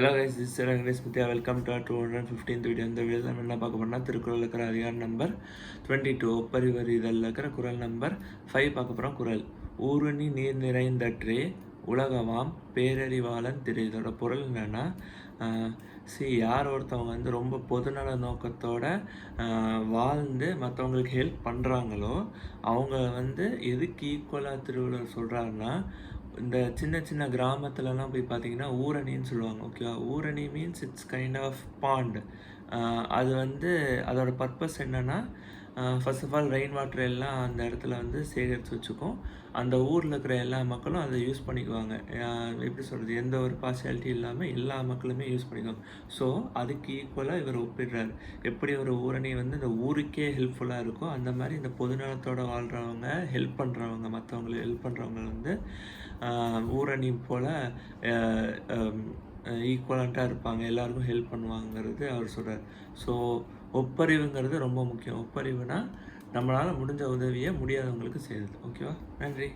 Hello guys, this is Venkatesh Mithya. Welcome to 215th video. இந்த வீடியோவில் நம்ம என்ன பார்க்க போறோம்னா, திருக்குறள் இருக்கிற அதிகாரம் நம்பர் 22 ஒப்பரிவர் இதழில் இருக்கிற குறள் நம்பர் 5 பார்க்க போகிறோம். குறள் ஊருணி நீர் நிறைந்தற்றே உலகவாம் பேரறிவாளன் திரு. இதோட பொருள் என்னென்னா, யார் ஒருத்தவங்க வந்து ரொம்ப பொதுநல நோக்கத்தோட வாழ்ந்து மற்றவங்களுக்கு ஹெல்ப் பண்ணுறாங்களோ அவங்க வந்து எதுக்கு ஈக்குவலாக திருவள்ளுவர் சொல்கிறாருன்னா, இந்த சின்ன சின்ன கிராமத்துலலாம் போய் பார்த்தீங்கன்னா ஊரணின்னு சொல்லுவாங்க. ஓகேவா? ஊரணி means it's kind of pond. அது வந்து அதோட பர்பஸ் என்னென்னா, first of all rain water எல்லாம் அந்த இடத்துல வந்து சேகரித்து வச்சுக்கும். அந்த ஊரில் இருக்கிற எல்லா மக்களும் அதை யூஸ் பண்ணிக்குவாங்க. எப்படி சொல்கிறது, எந்த ஒரு பார்ஷியாலிட்டி இல்லாமல் எல்லா மக்களுமே யூஸ் பண்ணிக்குவாங்க. ஸோ அதுக்கு ஈக்குவலாக இவர் ஒப்பிடுறாரு. எப்படி ஒரு ஊரணி வந்து இந்த ஊருக்கே ஹெல்ப்ஃபுல்லாக இருக்கோ, அந்த மாதிரி இந்த பொதுநலத்தோடு வாழ்கிறவங்க, ஹெல்ப் பண்ணுறவங்க, மற்றவங்களுக்கு ஹெல்ப் பண்ணுறவங்க வந்து ஊரணி போல் ஈக்குவலண்ட்டாக இருப்பாங்க, எல்லாருக்கும் ஹெல்ப் பண்ணுவாங்கிறது அவர் சொல்கிறார். ஸோ ஒப்பறிவுங்கிறது ரொம்ப முக்கியம். ஒப்பறிவுனா நம்மளால் முடிஞ்ச உதவியை முடியாதவங்களுக்கு செய்யுது. ஓகேவா? நன்றி.